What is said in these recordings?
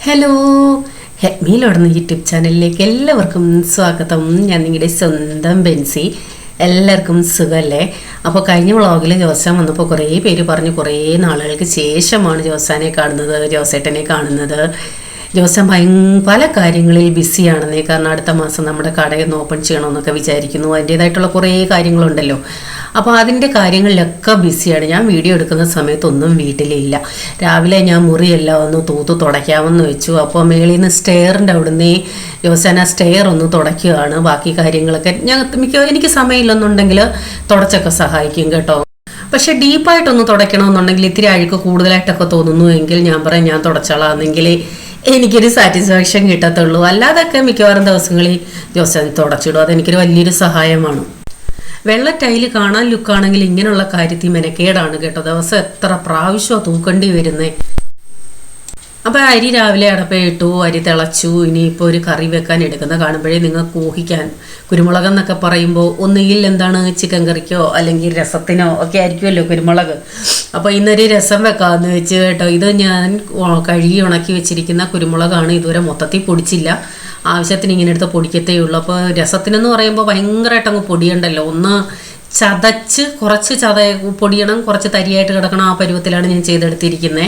Hello, ഹെഡ്മിയിലോടുന്ന YouTube ചാനലിലേക്ക് എല്ലാവർക്കും സ്വാഗതം. ഞാൻ നിങ്ങളുടെ സ്വന്തം ബെൻസി. എല്ലാവർക്കും സുഖമല്ലേ? അപ്പോൾ കഴിഞ്ഞ വ്ളോഗിൽ ജോസാൻ വന്നപ്പോൾ കുറേ പേര് പറഞ്ഞു കുറേ നാളുകൾക്ക് ശേഷമാണ് ജോസാനെ കാണുന്നത്, ജോസേട്ടനെ കാണുന്നത്. ജോസാൻ പല കാര്യങ്ങളിൽ ബിസിയാണെന്നേ. കാരണം അടുത്ത മാസം നമ്മുടെ കടയൊന്ന് ഓപ്പൺ ചെയ്യണമെന്നൊക്കെ വിചാരിക്കുന്നു. അതിൻ്റേതായിട്ടുള്ള കുറേ കാര്യങ്ങളുണ്ടല്ലോ. അപ്പോൾ അതിൻ്റെ കാര്യങ്ങളിലൊക്കെ ബിസിയാണ്. ഞാൻ വീഡിയോ എടുക്കുന്ന സമയത്തൊന്നും വീട്ടിലില്ല. രാവിലെ ഞാൻ മുറിയെല്ലാം ഒന്ന് തൂത്ത് തുടയ്ക്കാമെന്ന് വെച്ചു. അപ്പോൾ മേളിൽ നിന്ന് സ്റ്റെയറിൻ്റെ അവിടുന്ന് ജോസാൻ ആ സ്റ്റെയർ ഒന്ന് തുടയ്ക്കുകയാണ്. ബാക്കി കാര്യങ്ങളൊക്കെ എനിക്ക് സമയമില്ലെന്നുണ്ടെങ്കിൽ തുടച്ചൊക്കെ സഹായിക്കും കേട്ടോ. പക്ഷെ ഡീപ്പായിട്ടൊന്ന് തുടയ്ക്കണമെന്നുണ്ടെങ്കിൽ ഇത്തിരി അഴുക്ക് കൂടുതലായിട്ടൊക്കെ തോന്നുന്നു എങ്കിൽ ഞാൻ പറയാം ഞാൻ തുടച്ചോളാമെന്നെങ്കിൽ എനിക്കൊരു സാറ്റിസ്ഫാക്ഷൻ കിട്ടത്തുള്ളൂ. അല്ലാതൊക്കെ മിക്കവാറും ദിവസങ്ങളിൽ ജോസാൻ തുടച്ചിടും. അതെനിക്കൊരു വലിയൊരു സഹായമാണ്. വെള്ള ടൈല് കാണാൻ ലുക്കാണെങ്കിൽ ഇങ്ങനെയുള്ള കാര്യത്തിൽ മെനക്കേടാണ് കേട്ടോ. ദിവസം എത്ര പ്രാവശ്യമാണ് തൂക്കേണ്ടി വരുന്നേ. അപ്പോൾ അരി രാവിലെ അടപ്പയിട്ടു, അരി തിളച്ചു. ഇനിയിപ്പോൾ ഒരു കറി വെക്കാൻ എടുക്കുന്ന കാണുമ്പോഴേ നിങ്ങൾക്ക് ഊഹിക്കാൻ. കുരുമുളക് എന്നൊക്കെ പറയുമ്പോൾ ഒന്നുകിൽ എന്താണ് ചിക്കൻ കറിക്കോ അല്ലെങ്കിൽ രസത്തിനോ ഒക്കെ ആയിരിക്കുമല്ലോ കുരുമുളക്. അപ്പോൾ ഇന്നൊരു രസം വെക്കാമെന്ന് വെച്ച് കേട്ടോ. ഇത് ഞാൻ കഴുകി ഉണക്കി വെച്ചിരിക്കുന്ന കുരുമുളകാണ്. ഇതുവരെ മൊത്തത്തിൽ പൊടിച്ചില്ല, ആവശ്യത്തിന് ഇങ്ങനെ എടുത്ത് പൊടിക്കത്തേ ഉള്ളൂ. അപ്പോൾ രസത്തിനെന്ന് പറയുമ്പോൾ ഭയങ്കരമായിട്ട് അങ്ങ് പൊടിയുണ്ടല്ലോ. ഒന്ന് ചതച്ച് കുറച്ച് പൊടിയണം, കുറച്ച് തരിയായിട്ട് കിടക്കണം. ആ പരുവത്തിലാണ് ഞാൻ ചെയ്തെടുത്തിരിക്കുന്നത്.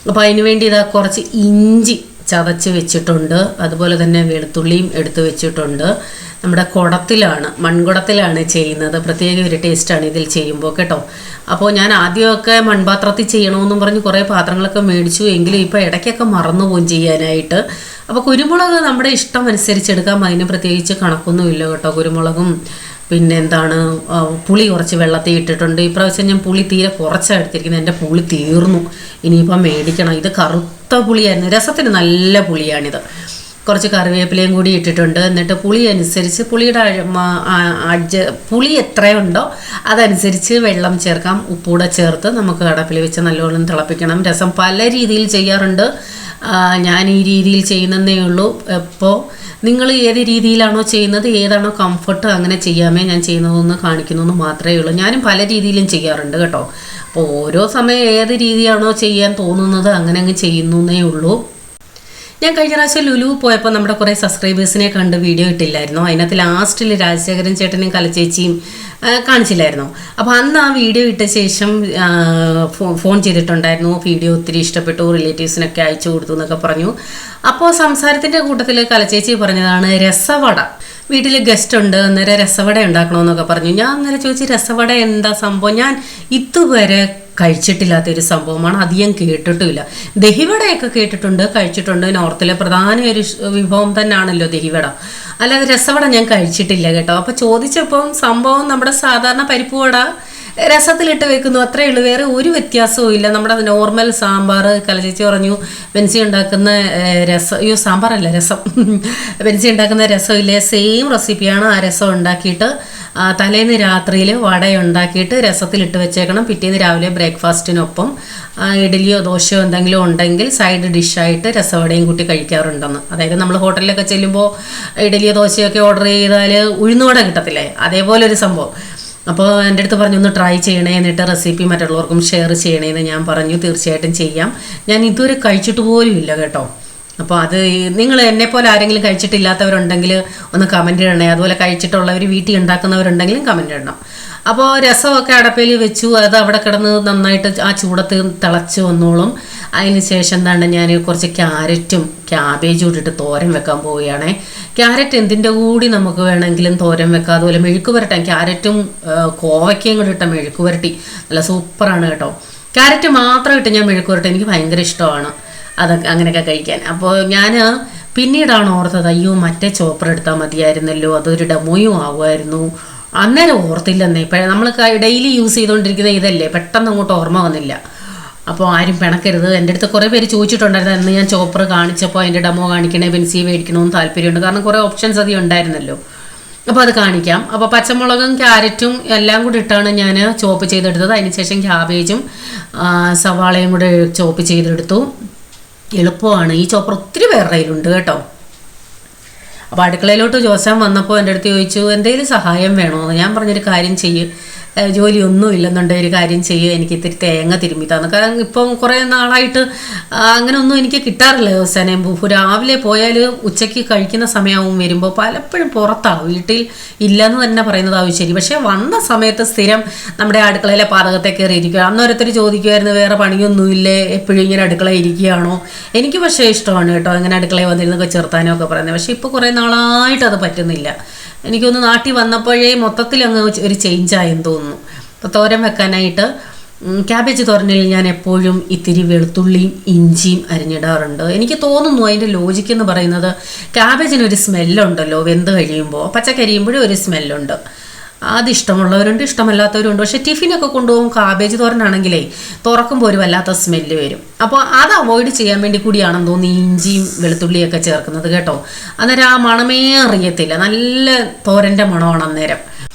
അപ്പോൾ അതിന് വേണ്ടി ഇതാ കുറച്ച് ഇഞ്ചി ചതച്ച് വെച്ചിട്ടുണ്ട്. അതുപോലെ തന്നെ വെളുത്തുള്ളിയും എടുത്ത് വെച്ചിട്ടുണ്ട്. നമ്മുടെ മൺകുടത്തിലാണ് ചെയ്യുന്നത്. പ്രത്യേക ഒരു ടേസ്റ്റാണ് ഇതിൽ ചെയ്യുമ്പോൾ കേട്ടോ. അപ്പോൾ ഞാൻ ആദ്യമൊക്കെ മൺപാത്രത്തിൽ ചെയ്യണമെന്നും പറഞ്ഞ് കുറേ പാത്രങ്ങളൊക്കെ മേടിച്ചു. എങ്കിലും ഇപ്പോൾ ഇടയ്ക്കൊക്കെ മറന്നുപോകും ചെയ്യാനായിട്ട്. അപ്പോൾ കുരുമുളക് നമ്മുടെ ഇഷ്ടം അനുസരിച്ചെടുക്കാം. അതിന് പ്രത്യേകിച്ച് കണക്കൊന്നുമില്ല കേട്ടോ. കുരുമുളകും പിന്നെ എന്താണ് പുളി കുറച്ച് വെള്ളത്തിൽ ഇട്ടിട്ടുണ്ട്. ഇപ്രാവശ്യം ഞാൻ പുളി തീരെ കുറച്ചാണ് എടുത്തിരിക്കുന്നത്. എൻ്റെ പുളി തീർന്നു, ഇനിയിപ്പം മേടിക്കണം. ഇത് കറുത്ത പുളിയായിരുന്നു. രസത്തിന് നല്ല പുളിയാണിത്. കുറച്ച് കറിവേപ്പിലയും കൂടി ഇട്ടിട്ടുണ്ട്. എന്നിട്ട് പുളി അനുസരിച്ച് പുളി എത്രയുണ്ടോ അതനുസരിച്ച് വെള്ളം ചേർക്കാം. ഉപ്പൂടെ ചേർത്ത് നമുക്ക് അടപ്പിൽ വെച്ച് നല്ലോണം തിളപ്പിക്കണം. രസം പല രീതിയിൽ ചെയ്യാറുണ്ട്. ഞാൻ ഈ രീതിയിൽ ചെയ്യുന്നതേ ഉള്ളൂ. ഇപ്പോൾ നിങ്ങൾ ഏത് രീതിയിലാണോ ചെയ്യുന്നത്, ഏതാണോ കംഫർട്ട്, അങ്ങനെ ചെയ്യാമേ. ഞാൻ ചെയ്യുന്നതൊന്ന് കാണിക്കുന്നതെന്ന് മാത്രമേ ഉള്ളൂ. ഞാനും പല രീതിയിലും ചെയ്യാറുണ്ട് കേട്ടോ. അപ്പോൾ ഓരോ സമയം ഏത് രീതിയാണോ ചെയ്യാൻ തോന്നുന്നത് അങ്ങനെ അങ്ങ് ചെയ്യുന്നേ ഉള്ളൂ. ഞാൻ കഴിഞ്ഞ പ്രാവശ്യം ലുലു പോയപ്പോൾ നമ്മുടെ കുറേ സബ്സ്ക്രൈബേഴ്സിനെ കണ്ട് വീഡിയോ ഇട്ടില്ലായിരുന്നു. അതിനകത്ത് ലാസ്റ്റിൽ രാജശേഖരൻ ചേട്ടനെയും കലച്ചേച്ചിയും കാണിച്ചില്ലായിരുന്നു. അപ്പോൾ അന്ന് ആ വീഡിയോ ഇട്ട ശേഷം ഫോൺ ചെയ്തിട്ടുണ്ടായിരുന്നു. വീഡിയോ ഒത്തിരി ഇഷ്ടപ്പെട്ടു, റിലേറ്റീവ്സിനൊക്കെ അയച്ചു കൊടുത്തു എന്നൊക്കെ പറഞ്ഞു. അപ്പോൾ സംസാരത്തിൻ്റെ കൂട്ടത്തിൽ കലച്ചേച്ചി പറഞ്ഞതാണ് രസവട. വീട്ടിൽ ഗസ്റ്റ് ഉണ്ട്, അന്നേരം രസവട ഉണ്ടാക്കണമെന്നൊക്കെ പറഞ്ഞു. ഞാൻ അന്നേരം ചോദിച്ചു രസവട എന്താ സംഭവം? ഞാൻ ഇതുവരെ കഴിച്ചിട്ടില്ലാത്തൊരു സംഭവമാണ്, അധികം കേട്ടിട്ടുമില്ല. ദഹിവടയൊക്കെ കേട്ടിട്ടുണ്ട്, കഴിച്ചിട്ടുണ്ട്. നോർത്തിലെ പ്രധാന ഒരു വിഭവം തന്നെയാണല്ലോ ദഹിവട. അല്ലാതെ രസവട ഞാൻ കഴിച്ചിട്ടില്ല കേട്ടോ. അപ്പോൾ ചോദിച്ചപ്പം സംഭവം നമ്മുടെ സാധാരണ പരിപ്പ് വട രസത്തിലിട്ട് വെക്കുന്നു, അത്രയേ ഉള്ളൂ. വേറെ ഒരു വ്യത്യാസവും ഇല്ല. നമ്മുടെ നോർമൽ സാമ്പാർ. കലചേച്ചി പറഞ്ഞു ബെൻസി ഉണ്ടാക്കുന്ന സാമ്പാറല്ല രസം. ബെൻസി ഉണ്ടാക്കുന്ന രസമില്ലേ, സെയിം റെസിപ്പിയാണ്. ആ രസം ഉണ്ടാക്കിയിട്ട് തലേന്ന് രാത്രിയിൽ വട ഉണ്ടാക്കിയിട്ട് രസത്തിലിട്ട് വെച്ചേക്കണം. പിറ്റേന്ന് രാവിലെ ബ്രേക്ക്ഫാസ്റ്റിനൊപ്പം ഇഡലിയോ ദോശയോ എന്തെങ്കിലും ഉണ്ടെങ്കിൽ സൈഡ് ഡിഷായിട്ട് രസവടയും കൂട്ടി കഴിക്കാറുണ്ടെന്ന്. അതായത് നമ്മൾ ഹോട്ടലിലൊക്കെ ചെല്ലുമ്പോൾ ഇഡലിയോ ദോശയൊക്കെ ഓർഡർ ചെയ്താൽ ഉഴുന്നുവട കിട്ടത്തില്ലേ, അതേപോലെ ഒരു സംഭവം. അപ്പോൾ എൻ്റെ അടുത്ത് പറഞ്ഞു ഒന്ന് ട്രൈ ചെയ്യണേ, എന്നിട്ട് റെസിപ്പി മറ്റുള്ളവർക്കും ഷെയർ ചെയ്യണേന്ന് ഞാൻ പറഞ്ഞു. തീർച്ചയായിട്ടും ചെയ്യാം. ഞാൻ ഇതുവരെ കഴിച്ചിട്ട് പോലും ഇല്ല കേട്ടോ. അപ്പോൾ അത് നിങ്ങൾ എന്നെപ്പോലെ ആരെങ്കിലും കഴിച്ചിട്ടില്ലാത്തവരുണ്ടെങ്കിൽ ഒന്ന് കമൻറ്റ് ഇടണേ. അതുപോലെ കഴിച്ചിട്ടുള്ളവർ വീട്ടിൽ ഉണ്ടാക്കുന്നവരുണ്ടെങ്കിലും കമൻറ്റ് ഇടണം. അപ്പോൾ രസമൊക്കെ അടപ്പയിൽ വെച്ചു. അത് അവിടെ കിടന്ന് നന്നായിട്ട് ആ ചൂടത്ത് തിളച്ച് വന്നോളും. അതിന് ശേഷം എന്താണ് ഞാൻ കുറച്ച് ക്യാരറ്റും ക്യാബേജും ഇട്ടിട്ട് തോരൻ വെക്കാൻ പോവുകയാണേ. ക്യാരറ്റ് എന്തിൻ്റെ കൂടി നമുക്ക് വേണമെങ്കിലും തോരൻ വെക്കാം. അതുപോലെ മെഴുക്ക് പുരട്ടാൻ ക്യാരറ്റും കോവയ്ക്കയും കൂടി ഇട്ട മെഴുക്ക് പുരട്ടി നല്ല സൂപ്പറാണ് കേട്ടോ. ക്യാരറ്റ് മാത്രം ഇട്ട് ഞാൻ മെഴുക്ക് പുരട്ടി, എനിക്ക് ഭയങ്കര ഇഷ്ടമാണ് അതൊക്കെ അങ്ങനെയൊക്കെ കഴിക്കാൻ. അപ്പോൾ ഞാൻ പിന്നീടാണ് ഓർത്തത് അയ്യോ മറ്റേ ചോപ്പർ എടുത്താൽ മതിയായിരുന്നല്ലോ, അതൊരു ഡെമോയും ആവുമായിരുന്നു. അന്നേരം ഓർത്തില്ലെന്നേ. നമ്മൾ ഡെയിലി യൂസ് ചെയ്തുകൊണ്ടിരിക്കുന്ന ഇതല്ലേ, പെട്ടെന്ന് അങ്ങോട്ട് ഓർമ്മ വന്നില്ല. അപ്പോൾ ആരും പിണക്കരുത്. എൻ്റെ അടുത്ത് കുറേ പേര് ചോദിച്ചിട്ടുണ്ടായിരുന്നു അന്ന് ഞാൻ ചോപ്പർ കാണിച്ചപ്പോൾ അതിൻ്റെ ഡെമോ കാണിക്കണേ, ബെൻസി മേടിക്കണമെന്ന് താല്പര്യമുണ്ട്. കാരണം കുറേ ഓപ്ഷൻസ് അധികം ഉണ്ടായിരുന്നല്ലോ. അപ്പോൾ അത് കാണിക്കാം. അപ്പോൾ പച്ചമുളകും ക്യാരറ്റും എല്ലാം കൂടി ഇട്ടാണ് ഞാൻ ചോപ്പ് ചെയ്തെടുത്തത്. അതിനുശേഷം ക്യാബേജും സവാളയും കൂടെ ചോപ്പ് ചെയ്തെടുത്തു. എളുപ്പമാണ്. ഈ ചോപ്പർ ഒത്തിരി പേരുടെ കയ്യിലുണ്ട് കേട്ടോ. അപ്പോൾ അടുക്കളയിലോട്ട് ജോസാൻ വന്നപ്പോൾ എൻ്റെ അടുത്ത് ചോദിച്ചു എന്തെങ്കിലും സഹായം വേണോ? ഞാൻ പറഞ്ഞൊരു കാര്യം ചെയ്യും, ജോലിയൊന്നും ഇല്ലെന്നുണ്ടെങ്കിൽ ഒരു കാര്യം ചെയ്യുക, എനിക്ക് ഇത്തിരി തേങ്ങ തിരുമ്മി തന്നു. കാരണം ഇപ്പം കുറേ നാളായിട്ട് അങ്ങനെ ഒന്നും എനിക്ക് കിട്ടാറില്ല ദിവസേന. രാവിലെ പോയാൽ ഉച്ചയ്ക്ക് കഴിക്കുന്ന സമയമാവും വരുമ്പോൾ പലപ്പോഴും പുറത്താണ്, വീട്ടിൽ ഇല്ലയെന്ന് തന്നെ പറയുന്നതാവും ശരി. പക്ഷേ വന്ന സമയത്ത് സ്ഥിരം നമ്മുടെ അടുക്കളയിലെ പാചകത്തെ കയറി ഇരിക്കുക. അന്നോരോരുത്തർ ചോദിക്കുമായിരുന്നു വേറെ പണിയൊന്നുമില്ലേ, എപ്പോഴും ഇങ്ങനെ അടുക്കളയിൽ ഇരിക്കുകയാണോ. എനിക്ക് പക്ഷേ ഇഷ്ടമാണ് കേട്ടോ ഇങ്ങനെ അടുക്കളയിൽ വന്നിരുന്നൊക്കെ ചേർത്താനോ ഒക്കെ പറയുന്നത്. പക്ഷേ ഇപ്പോൾ കുറേ നാളായിട്ട് അത് പറ്റുന്നില്ല. എനിക്കൊന്ന് നാട്ടിൽ വന്നപ്പോഴേ മൊത്തത്തിൽ അങ്ങ് ഒരു ചേഞ്ചായെന്ന് തോന്നുന്നു. അപ്പോൾ തോരൻ വെക്കാനായിട്ട് ക്യാബേജ് തോരനിൽ ഞാൻ എപ്പോഴും ഇത്തിരി വെളുത്തുള്ളിയും ഇഞ്ചിയും അരിഞ്ഞിടാറുണ്ട്. എനിക്ക് തോന്നുന്നു അതിൻ്റെ ലോജിക്ക് എന്ന് പറയുന്നത് ക്യാബേജിനൊരു സ്മെല്ലുണ്ടല്ലോ വെന്ത് കഴിയുമ്പോൾ, പച്ചക്കരിയുമ്പോഴും ഒരു സ്മെല്ലുണ്ട്. അതിഷ്ടമുള്ളവരുണ്ട്, ഇഷ്ടമല്ലാത്തവരുണ്ട്. പക്ഷേ ടിഫിനൊക്കെ കൊണ്ടുപോകും കാബേജ് തോരനാണെങ്കിലേ തുറക്കുമ്പോൾ ഒരു വല്ലാത്ത സ്മെല്ല് വരും. അപ്പോൾ അത് അവോയ്ഡ് ചെയ്യാൻ വേണ്ടി കൂടിയാണെന്ന് തോന്നുന്നു ഇഞ്ചിയും വെളുത്തുള്ളിയൊക്കെ ചേർക്കുന്നത് കേട്ടോ. അന്നേരം ആ മണമേ അറിയത്തില്ല, നല്ല തോരൻ്റെ മണമാണ് അന്നേരം.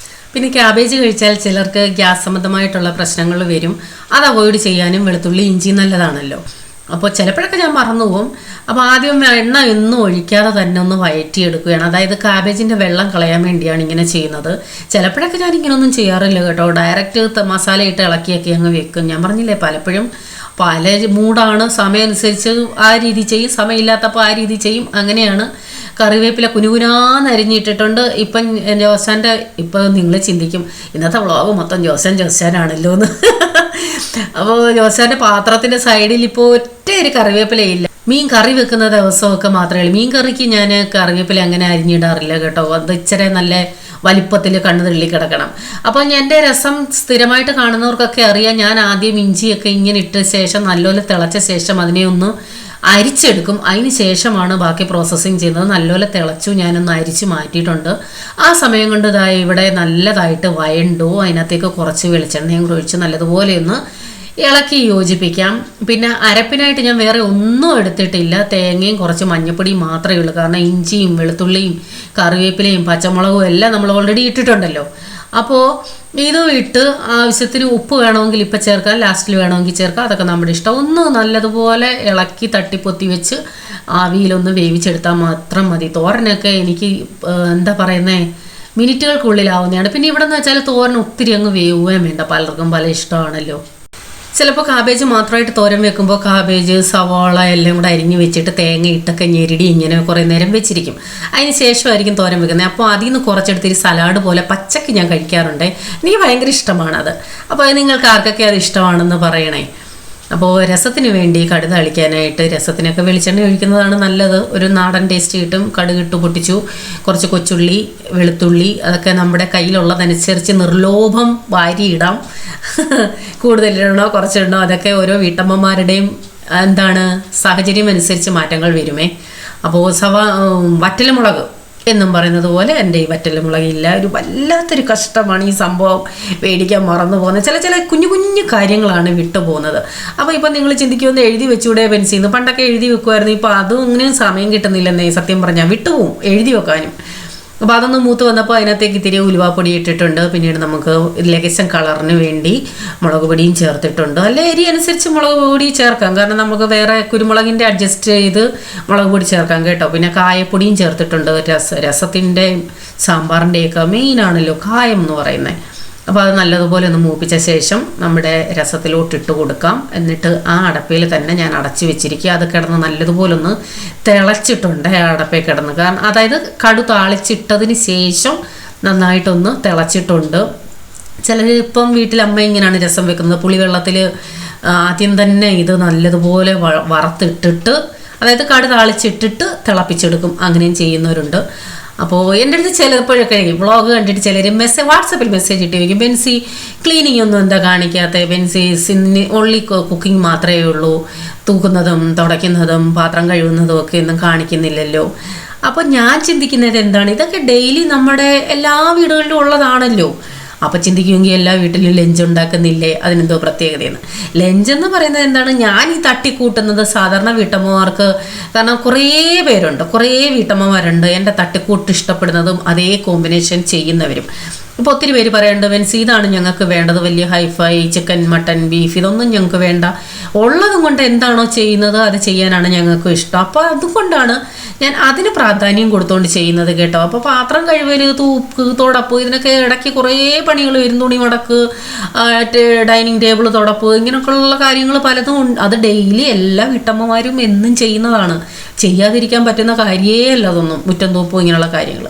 പിന്നെ ക്യാബേജ് കഴിച്ചാൽ ചിലർക്ക് ഗ്യാസ് സംബന്ധമായിട്ടുള്ള പ്രശ്നങ്ങൾ വരും. അത് അവോയ്ഡ് ചെയ്യാനും വെളുത്തുള്ളി ഇഞ്ചി നല്ലതാണല്ലോ. അപ്പോൾ ചിലപ്പോഴൊക്കെ ഞാൻ മറന്നു പോകും. അപ്പോൾ ആദ്യം എണ്ണ ഒന്നും ഒഴിക്കാതെ തന്നെ ഒന്ന് വഴറ്റിയെടുക്കുകയാണ്. അതായത് കാബേജിൻ്റെ വെള്ളം കളയാൻ വേണ്ടിയാണ് ഇങ്ങനെ ചെയ്യുന്നത്. ചിലപ്പോഴൊക്കെ ഞാൻ ഇങ്ങനെയൊന്നും ചെയ്യാറില്ല കേട്ടോ. ഡയറക്റ്റ് മസാല ഇട്ട് ഇളക്കിയൊക്കെ അങ്ങ് വെക്കും. ഞാൻ പറഞ്ഞില്ലേ പലപ്പോഴും പല മൂടാണ്, സമയം അനുസരിച്ച് ആ രീതി ചെയ്യും, സമയമില്ലാത്തപ്പോൾ ആ രീതി ചെയ്യും. അങ്ങനെയാണ്. കറിവേപ്പില കുനുകുനാന്ന് അരിഞ്ഞിട്ടിട്ടുണ്ട്. ഇപ്പം ജോസാൻ്റെ ഇപ്പം നിങ്ങൾ ചിന്തിക്കും ഇന്നത്തെ വ്ളോഗ് മൊത്തം ജോസാനാണല്ലോ എന്ന്. അപ്പോൾ ജോസാൻ്റെ പാത്രത്തിൻ്റെ സൈഡിൽ ഇപ്പോൾ ഒറ്റ ഒരു കറിവേപ്പിലയില്ല. മീൻ കറി വെക്കുന്ന ദിവസമൊക്കെ മാത്രമേ ഉള്ളൂ. മീൻ കറിക്ക് ഞാൻ കറിവേപ്പില അങ്ങനെ അരിഞ്ഞിടാറില്ല കേട്ടോ. അത് ഇച്ചിരി നല്ല വലിപ്പത്തിൽ കണ്ണു തള്ളി കിടക്കണം. അപ്പോൾ എൻ്റെ രസം സ്ഥിരമായിട്ട് കാണുന്നവർക്കൊക്കെ അറിയാം, ഞാൻ ആദ്യം ഇഞ്ചിയൊക്കെ ഇങ്ങനെ ഇട്ട ശേഷം നല്ലപോലെ തിളച്ച ശേഷം അതിനെ ഒന്ന് അരിച്ചെടുക്കും. അതിന് ശേഷമാണ് ബാക്കി പ്രോസസ്സിങ് ചെയ്യുന്നത്. നല്ലപോലെ തിളച്ചു, ഞാനൊന്ന് അരിച്ച് മാറ്റിയിട്ടുണ്ട്. ആ സമയം കൊണ്ട് ഇവിടെ നല്ലതായിട്ട് വയണ്ടു. അതിനകത്തേക്ക് കുറച്ച് വെളിച്ചെണ്ണയും കൂടി ഒഴിച്ച് നല്ലതുപോലെ ഒന്ന് ഇളക്കി യോജിപ്പിക്കാം. പിന്നെ അരപ്പിനായിട്ട് ഞാൻ വേറെ ഒന്നും എടുത്തിട്ടില്ല. തേങ്ങയും കുറച്ച് മഞ്ഞപ്പൊടിയും മാത്രമേ ഉള്ളൂ. കാരണം ഇഞ്ചിയും വെളുത്തുള്ളിയും കറിവേപ്പിലയും പച്ചമുളകും എല്ലാം നമ്മൾ ഓൾറെഡി ഇട്ടിട്ടുണ്ടല്ലോ. അപ്പോൾ ഇത് ഇട്ട് ആവശ്യത്തിന് ഉപ്പ് വേണമെങ്കിൽ ഇപ്പം ചേർക്കാം, ലാസ്റ്റിൽ വേണമെങ്കിൽ ചേർക്കാം. അതൊക്കെ നമ്മുടെ ഇഷ്ടം. ഒന്ന് നല്ലതുപോലെ ഇളക്കി തട്ടിപ്പൊത്തി വെച്ച് ആവിയിലൊന്ന് വേവിച്ചെടുത്താൽ മാത്രം മതി. തോരനൊക്കെ എനിക്ക് എന്താ പറയുന്നത് മിനിറ്റുകൾക്കുള്ളിലാവുന്നതാണ്. പിന്നെ ഇവിടെ നിന്ന് വെച്ചാൽ തോരൻ ഒത്തിരി അങ്ങ് വേവുകയും വേണ്ട, പലർക്കും പല ഇഷ്ടമാണല്ലോ. ചിലപ്പോൾ കാബേജ് മാത്രമായിട്ട് തോരൻ വെക്കുമ്പോൾ കാബേജ് സവാള എല്ലാം കൂടെ അരിഞ്ഞ് വെച്ചിട്ട് തേങ്ങ ഇട്ടൊക്കെ ഞെരടി ഇങ്ങനെ കുറേ നേരം വെച്ചിരിക്കും. അതിന് ശേഷമായിരിക്കും തോരൻ വെക്കുന്നത്. അപ്പോൾ അതിൽ നിന്ന് കുറച്ചെടുത്തൊരു സലാഡ് പോലെ പച്ചക്ക് ഞാൻ കഴിക്കാറുണ്ട്. എനിക്ക് ഭയങ്കര ഇഷ്ടമാണത്. അപ്പോൾ നിങ്ങൾക്ക് ആർക്കൊക്കെ അത് ഇഷ്ടമാണെന്ന് പറയണേ. അപ്പോൾ രസത്തിന് വേണ്ടി കടുക് താളിക്കാനായിട്ട് രസത്തിനൊക്കെ വെളിച്ചെണ്ണ ഒഴിക്കുന്നതാണ് നല്ലത്. ഒരു നാടൻ ടേസ്റ്റ് കിട്ടും. കടുകിട്ട് പൊട്ടിച്ചു, കുറച്ച് കൊച്ചുള്ളി വെളുത്തുള്ളി അതൊക്കെ നമ്മുടെ കയ്യിലുള്ളതനുസരിച്ച് നിർലോഭം വാരിയിടാം. കൂടുതലിടണോ കുറച്ചിടണോ അതൊക്കെ ഓരോ വീട്ടമ്മമാരുടെയും സാഹചര്യം അനുസരിച്ച് മാറ്റങ്ങൾ വരുമേ. അപ്പോൾ വറ്റൽമുളക് എന്നും പറയുന്നത് പോലെ എൻ്റെ ഈ വറ്റൽമുളകില്ല. ഒരു വല്ലാത്തൊരു കഷ്ടമാണ് ഈ സംഭവം മേടിക്കാൻ മറന്നു പോകുന്നത്. ചില കുഞ്ഞു കുഞ്ഞു കാര്യങ്ങളാണ് വിട്ടുപോകുന്നത്. അപ്പോൾ ഇപ്പം നിങ്ങൾ ചിന്തിക്കുമെന്ന് എഴുതി വെച്ചുകൂടെ പെൻസിന്ന്. പണ്ടൊക്കെ എഴുതി വെക്കുമായിരുന്നു. ഇപ്പോൾ അതും ഇങ്ങനെ സമയം കിട്ടുന്നില്ലെന്നേ സത്യം പറഞ്ഞാൽ. വിട്ടുപോകും എഴുതി വെക്കാനും. അപ്പോൾ അതൊന്ന് മൂത്ത് വന്നപ്പോൾ അതിനകത്തേക്ക് ഇത്തിരി ഉലുവാപ്പൊടി ഇട്ടിട്ടുണ്ട്. പിന്നീട് നമുക്ക് ലേശം കളറിന് വേണ്ടി മുളക് പൊടിയും ചേർത്തിട്ടുണ്ട്. അല്ലെ എരി അനുസരിച്ച് മുളക് പൊടി ചേർക്കാം. കാരണം നമുക്ക് വേറെ കുരുമുളകിൻ്റെ അഡ്ജസ്റ്റ് ചെയ്ത് മുളക് പൊടി ചേർക്കാം കേട്ടോ. പിന്നെ കായപ്പൊടിയും ചേർത്തിട്ടുണ്ട്. രസത്തിൻ്റെ സാമ്പാറിൻ്റെയൊക്കെ മെയിനാണല്ലോ കായം എന്ന് പറയുന്നത്. അപ്പോൾ അത് നല്ലതുപോലെ ഒന്ന് മൂപ്പിച്ച ശേഷം നമ്മുടെ രസത്തിലോട്ടിട്ട് കൊടുക്കാം. എന്നിട്ട് ആ അടപ്പയിൽ തന്നെ ഞാൻ അടച്ചു വെച്ചിരിക്കുക. അത് കിടന്ന് നല്ലതുപോലെ ഒന്ന് തിളച്ചിട്ടുണ്ട് ആ അടപ്പയിൽ കിടന്ന്. കാരണം അതായത് കടു താളിച്ചിട്ടതിന് ശേഷം നന്നായിട്ടൊന്ന് തിളച്ചിട്ടുണ്ട്. ചിലരിപ്പം വീട്ടിൽ അമ്മ ഇങ്ങനെയാണ് രസം വെക്കുന്നത്. പുളിവെള്ളത്തിൽ ആദ്യം തന്നെ ഇത് നല്ലതുപോലെ വറുത്തിട്ടിട്ട്, അതായത് കടു താളിച്ചിട്ടിട്ട് തിളപ്പിച്ചെടുക്കും. അങ്ങനെയും ചെയ്യുന്നവരുണ്ട്. അപ്പോൾ എൻ്റെ അടുത്ത് ചിലപ്പോഴൊക്കെ വ്ളോഗ് കണ്ടിട്ട് ചിലർ വാട്സപ്പിൽ മെസ്സേജ് ഇട്ട് വയ്ക്കും, ബെൻസി ക്ലീനിങ് ഒന്നും എന്താ കാണിക്കാത്ത, ബെൻസി ഓൺലി കുക്കിംഗ് മാത്രമേ ഉള്ളൂ, തൂക്കുന്നതും തുടയ്ക്കുന്നതും പാത്രം കഴുകുന്നതും ഒക്കെ ഒന്നും കാണിക്കുന്നില്ലല്ലോ. അപ്പോൾ ഞാൻ ചിന്തിക്കുന്നത് എന്താണ്, ഇതൊക്കെ ഡെയിലി നമ്മുടെ എല്ലാ വീടുകളിലും ഉള്ളതാണല്ലോ. അപ്പോൾ ചിന്തിക്കുമെങ്കിൽ എല്ലാ വീട്ടിലും ലഞ്ച് ഉണ്ടാക്കുന്നില്ലേ, അതിനെന്തോ പ്രത്യേകതയാണ്. ലഞ്ച് എന്ന് പറയുന്നത് എന്താണ്, ഞാൻ ഈ തട്ടിക്കൂട്ടുന്നത് സാധാരണ വീട്ടമ്മമാർക്ക്, കാരണം കുറേ പേരുണ്ട്, കുറേ വീട്ടമ്മമാരുണ്ട് എൻ്റെ തട്ടിക്കൂട്ട് ഇഷ്ടപ്പെടുന്നതും അതേ കോമ്പിനേഷൻ ചെയ്യുന്നവരും. ഇപ്പോൾ ഒത്തിരി പേര് പറയുന്നുണ്ട് വെൻസ് ഇതാണ് ഞങ്ങൾക്ക് വേണ്ടത്, വലിയ ഹൈഫൈ ചിക്കൻ മട്ടൻ ബീഫ് ഇതൊന്നും ഞങ്ങൾക്ക് വേണ്ട, ഉള്ളതും കൊണ്ട് എന്താണോ ചെയ്യുന്നത് അത് ചെയ്യാനാണ് ഞങ്ങൾക്ക് ഇഷ്ടം. അപ്പോൾ അതുകൊണ്ടാണ് ഞാൻ അതിന് പ്രാധാന്യം കൊടുത്തുകൊണ്ട് ചെയ്യുന്നത് കേട്ടോ. അപ്പോൾ പാത്രം കഴുകൽ, തൂപ്പ്, തുടപ്പ് ഇതിനൊക്കെ ഇടയ്ക്ക് കുറേ പണികൾ വരും. തുണി മടക്ക്, ഡൈനിങ് ടേബിൾ തുടപ്പ്, ഇങ്ങനെയൊക്കെയുള്ള കാര്യങ്ങൾ പലതും ഉണ്ട്. അത് ഡെയിലി എല്ലാ വീട്ടമ്മമാരും എന്നും ചെയ്യുന്നതാണ്, ചെയ്യാതിരിക്കാൻ പറ്റുന്ന കാര്യമേ അല്ല അതൊന്നും, മുറ്റം തൂപ്പും ഇങ്ങനെയുള്ള കാര്യങ്ങൾ.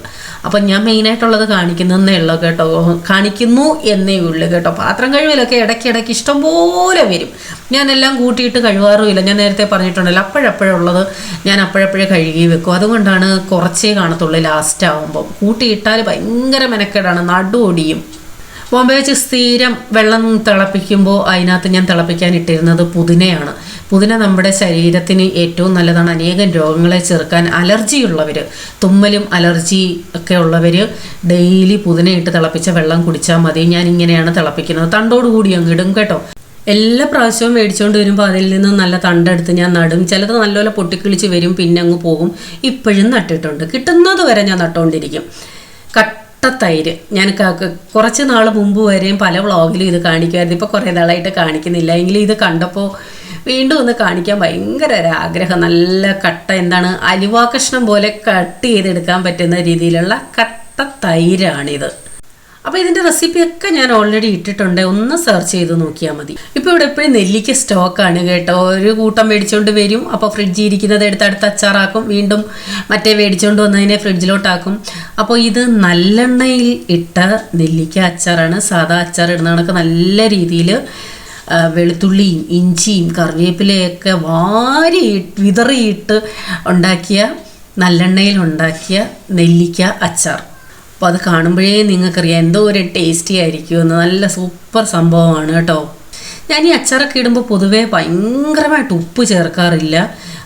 അപ്പം ഞാൻ മെയിനായിട്ടുള്ളത് കാണിക്കുന്നതേ ഉള്ളൂ കേട്ടോ, കാണിക്കുന്നു എന്നേ ഉള്ളൂ കേട്ടോ. പാത്രം കഴുകലൊക്കെ ഇടയ്ക്കിടയ്ക്ക് ഇഷ്ടംപോലെ വരും. ഞാനെല്ലാം കൂട്ടിയിട്ട് കഴുകാറുമില്ല, ഞാൻ നേരത്തെ പറഞ്ഞിട്ടുണ്ടല്ലോ. അപ്പോഴപ്പോഴുള്ളത് ഞാൻ അപ്പോഴപ്പോഴേ കഴുകി വെക്കും. അതുകൊണ്ടാണ് കുറച്ചേ കാണത്തുള്ളൂ ലാസ്റ്റ് ആകുമ്പോൾ. കൂട്ടിയിട്ടാൽ ഭയങ്കര മെനക്കേടാണ്, നടുവൊടിയും. ബോംബെ വെച്ച് സ്ഥിരം വെള്ളം തിളപ്പിക്കുമ്പോൾ അതിനകത്ത് ഞാൻ തിളപ്പിക്കാൻ ഇട്ടിരുന്നത് പുതിനയാണ്. പുതിന നമ്മുടെ ശരീരത്തിന് ഏറ്റവും നല്ലതാണ്, അനേകം രോഗങ്ങളെ ചെറുക്കാൻ. അലർജിയുള്ളവർ, തുമ്മലും അലർജി ഒക്കെ ഉള്ളവർ ഡെയിലി പുതിന ഇട്ട് തിളപ്പിച്ച വെള്ളം കുടിച്ചാൽ മതി. ഞാൻ ഇങ്ങനെയാണ് തിളപ്പിക്കുന്നത്, തണ്ടോടുകൂടി അങ്ങ് ഇടും കേട്ടോ. എല്ലാ പ്രാവശ്യവും മേടിച്ചുകൊണ്ട് വരുമ്പോൾ അതിൽ നിന്ന് നല്ല തണ്ടെടുത്ത് ഞാൻ നടും. ചിലത് നല്ലപോലെ പൊട്ടിക്കിളിച്ച് വരും, പിന്നെ അങ്ങ് പോകും. ഇപ്പോഴും നട്ടിട്ടുണ്ട്, കിട്ടുന്നത് വരെ ഞാൻ നട്ടുകൊണ്ടിരിക്കും. തൈര് ഞാൻ കുറച്ച് നാൾ മുമ്പ് വരെയും പല വ്ളോഗിലും ഇത് കാണിക്കുമായിരുന്നു. ഇപ്പോൾ കുറേ നാളായിട്ട് കാണിക്കുന്നില്ല. എങ്കിലും ഇത് കണ്ടപ്പോൾ വീണ്ടും ഒന്ന് കാണിക്കാൻ ഭയങ്കര ഒരാഗ്രഹം. നല്ല കട്ട, എന്താണ്, അലുവാ കഷ്ണം പോലെ കട്ട് ചെയ്തെടുക്കാൻ പറ്റുന്ന രീതിയിലുള്ള കട്ട തൈരാണിത്. അപ്പോൾ ഇതിൻ്റെ റെസിപ്പിയൊക്കെ ഞാൻ ഓൾറെഡി ഇട്ടിട്ടുണ്ട്, ഒന്ന് സെർച്ച് ചെയ്ത് നോക്കിയാൽ മതി. ഇപ്പോൾ ഇവിടെ എപ്പോഴും നെല്ലിക്ക സ്റ്റോക്കാണ് കേട്ടോ. ഒരു കൂട്ടം മേടിച്ചുകൊണ്ട് വരും, അപ്പോൾ ഫ്രിഡ്ജിൽ ഇരിക്കുന്നത് എടുത്ത് അടുത്ത് അച്ചാറാക്കും, വീണ്ടും മറ്റേ മേടിച്ചുകൊണ്ട് വന്നതിനെ ഫ്രിഡ്ജിലോട്ടാക്കും. അപ്പോൾ ഇത് നല്ലെണ്ണയിൽ ഇട്ട നെല്ലിക്ക അച്ചാറാണ്. സാധാ അച്ചാർ ഇടുന്ന കണക്ക് നല്ല രീതിയിൽ വെളുത്തുള്ളിയും ഇഞ്ചിയും കറിവേപ്പിലയൊക്കെ വിതറിയിട്ട് ഉണ്ടാക്കിയ, നല്ലെണ്ണയിൽ ഉണ്ടാക്കിയ നെല്ലിക്ക അച്ചാർ. അപ്പോൾ അത് കാണുമ്പോഴേ നിങ്ങൾക്കറിയാം എന്തോ ഒരു ടേസ്റ്റി ആയിരിക്കുമെന്ന്. നല്ല സൂപ്പർ സംഭവമാണ് കേട്ടോ. ഞാൻ ഈ അച്ചാറൊക്കെ ഇടുമ്പോൾ പൊതുവേ ഭയങ്കരമായിട്ട് ഉപ്പ് ചേർക്കാറില്ല.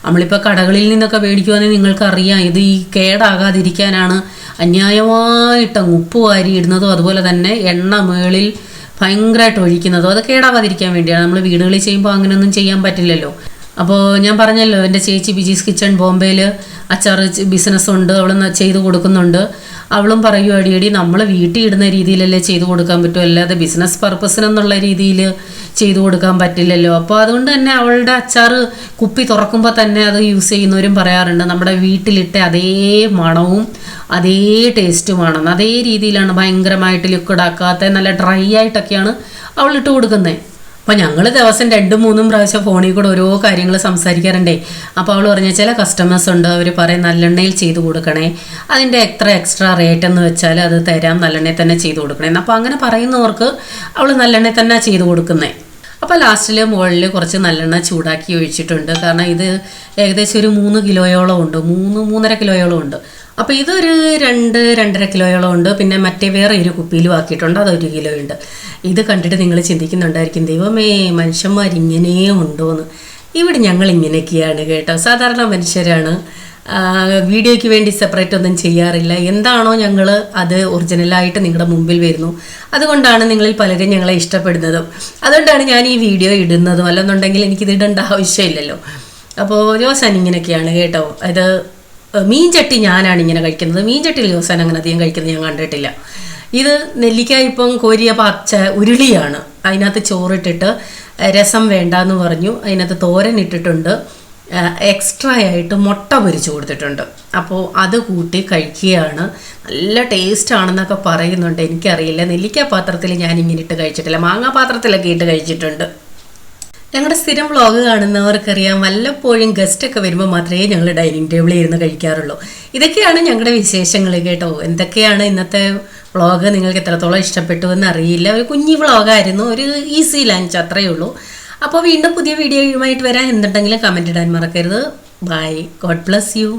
നമ്മളിപ്പോൾ കടകളിൽ നിന്നൊക്കെ മേടിക്കുവാണെങ്കിൽ നിങ്ങൾക്കറിയാം, ഇത് ഈ കേടാകാതിരിക്കാനാണ് അന്യായമായിട്ട് ഉപ്പ് വാരി ഇടുന്നതും അതുപോലെ തന്നെ എണ്ണ മുകളിൽ ഭയങ്കരമായിട്ട് ഒഴിക്കുന്നതും. അത് കേടാവാതിരിക്കാൻ വേണ്ടിയാണ്. നമ്മൾ വീടുകളിൽ ചെയ്യുമ്പോൾ അങ്ങനെയൊന്നും ചെയ്യാൻ പറ്റില്ലല്ലോ. അപ്പോൾ ഞാൻ പറഞ്ഞല്ലോ, എൻ്റെ ചേച്ചി ബിജീസ് കിച്ചൺ ബോംബെയിൽ അച്ചാർ ബിസിനസ്സുണ്ട്, അവൾ ചെയ്ത് കൊടുക്കുന്നുണ്ട്. അവളും പറയും, അടിയടി നമ്മൾ വീട്ടിൽ ഇടുന്ന രീതിയിലല്ലേ ചെയ്തു കൊടുക്കാൻ പറ്റും, അല്ലാതെ ബിസിനസ് പർപ്പസിനെന്നുള്ള രീതിയിൽ ചെയ്തു കൊടുക്കാൻ പറ്റില്ലല്ലോ. അപ്പോൾ അതുകൊണ്ട് തന്നെ അവളുടെ അച്ചാർ കുപ്പി തുറക്കുമ്പോൾ തന്നെ അത് യൂസ് ചെയ്യുന്നവരും പറയാറുണ്ട്, നമ്മുടെ വീട്ടിലിട്ട അതേ മണവും അതേ ടേസ്റ്റുമാണെന്ന്. അതേ രീതിയിലാണ്, ഭയങ്കരമായിട്ട് ലിക്വിഡ് ആക്കാത്ത നല്ല ഡ്രൈ ആയിട്ടൊക്കെയാണ് അവളിട്ട് കൊടുക്കുന്നത്. അപ്പോൾ ഞങ്ങൾ ദിവസം 2-3 പ്രാവശ്യം ഫോണിൽ കൂടെ ഓരോ കാര്യങ്ങൾ സംസാരിക്കാറുണ്ടേ. അപ്പോൾ അവൾ പറഞ്ഞ ചില കസ്റ്റമേഴ്സ് ഉണ്ട്, അവർ പറയും നല്ലെണ്ണയിൽ ചെയ്ത് കൊടുക്കണേ, അതിൻ്റെ എക്സ്ട്രാ റേറ്റ് എന്ന് വെച്ചാൽ അത് തരാം, നല്ലെണ്ണയിൽ തന്നെ ചെയ്ത് കൊടുക്കണേ. അപ്പോൾ അങ്ങനെ പറയുന്നവർക്ക് അവൾ നല്ലെണ്ണയിൽ തന്നെ ചെയ്ത് കൊടുക്കുന്നത്. അപ്പോൾ ലാസ്റ്റിൽ മുകളിൽ കുറച്ച് നല്ലെണ്ണ ചൂടാക്കി ഒഴിച്ചിട്ടുണ്ട്. കാരണം ഇത് ഏകദേശം ഒരു 3 കിലോയോളം ഉണ്ട്, 3-3.5 കിലോയോളം ഉണ്ട്. അപ്പോൾ ഇതൊരു 2-2.5 കിലോയോളം ഉണ്ട്. പിന്നെ മറ്റേ വേറെ ഒരു കുപ്പിയിലും ആക്കിയിട്ടുണ്ട്, അത്1 കിലോ ഉണ്ട്. ഇത് കണ്ടിട്ട് നിങ്ങൾ ചിന്തിക്കുന്നുണ്ടായിരിക്കും, ദൈവമേ മനുഷ്യന്മാരിങ്ങനെ ഉണ്ടോയെന്ന്. ഇവിടെ ഞങ്ങൾ ഇങ്ങനെയൊക്കെയാണ് കേട്ടോ, സാധാരണ മനുഷ്യരാണ്. വീഡിയോയ്ക്ക് വേണ്ടി സെപ്പറേറ്റ് ഒന്നും ചെയ്യാറില്ല. എന്താണോ ഞങ്ങൾ അത് ഒറിജിനലായിട്ട് നിങ്ങളുടെ മുമ്പിൽ വരുന്നു. അതുകൊണ്ടാണ് നിങ്ങളിൽ പലരും ഞങ്ങളെ ഇഷ്ടപ്പെടുന്നതും. അതുകൊണ്ടാണ് ഞാൻ ഈ വീഡിയോ ഇടുന്നതും. അല്ലെന്നുണ്ടെങ്കിൽ എനിക്കിത് ഇടേണ്ട ആവശ്യമില്ലല്ലോ. അപ്പോൾ ജോസാൻ ഇങ്ങനെയൊക്കെയാണ് കേട്ടോ. അത് മീൻചട്ടി ഞാനാണ് ഇങ്ങനെ കഴിക്കുന്നത്. മീൻചട്ടിയിൽ ജോസാൻ അങ്ങനെ അധികം കഴിക്കുന്നത് ഞാൻ കണ്ടിട്ടില്ല. ഇത് നെല്ലിക്ക ഇപ്പം കോരിയ പച്ച ഉരുളിയാണ്. അതിനകത്ത് ചോറിട്ടിട്ട് രസം വേണ്ടാന്ന് പറഞ്ഞു, അതിനകത്ത് തോരൻ ഇട്ടിട്ടുണ്ട്, എക്സ്ട്രാ ആയിട്ട് മുട്ട പൊരിച്ച് കൊടുത്തിട്ടുണ്ട്. അപ്പോൾ അത് കൂട്ടി കഴിക്കുകയാണ്. നല്ല ടേസ്റ്റ് ആണെന്നൊക്കെ പറയുന്നുണ്ട്, എനിക്കറിയില്ല. നെല്ലിക്ക പാത്രത്തിൽ ഞാൻ ഇങ്ങനെ ഇട്ട് കഴിച്ചിട്ടില്ല, മാങ്ങാ പാത്രത്തിലൊക്കെ ഇട്ട് കഴിച്ചിട്ടുണ്ട്. ഞങ്ങളുടെ സ്ഥിരം വ്ളോഗ് കാണുന്നവർക്കറിയാം, വല്ലപ്പോഴും ഗസ്റ്റൊക്കെ വരുമ്പോൾ മാത്രമേ ഞങ്ങൾ ഡൈനിങ് ടേബിളിൽ ഇരുന്ന് കഴിക്കാറുള്ളൂ. ഇതൊക്കെയാണ് ഞങ്ങളുടെ വിശേഷങ്ങൾ കേട്ടോ. എന്തൊക്കെയാണ് ഇന്നത്തെ വ്ളോഗ്, നിങ്ങൾക്ക് എത്രത്തോളം ഇഷ്ടപ്പെട്ടു എന്ന് അറിയില്ല. ഒരു കുഞ്ഞി വ്ളോഗായിരുന്നു, ഒരു ഈസി ലഞ്ച്, അത്രയേ ഉള്ളൂ. അപ്പോൾ വീണ്ടും പുതിയ വീഡിയോയുമായിട്ട് വരാൻ. എന്തുണ്ടെങ്കിലും കമൻറ്റ് ഇടാൻ മറക്കരുത്. Bye, God bless U.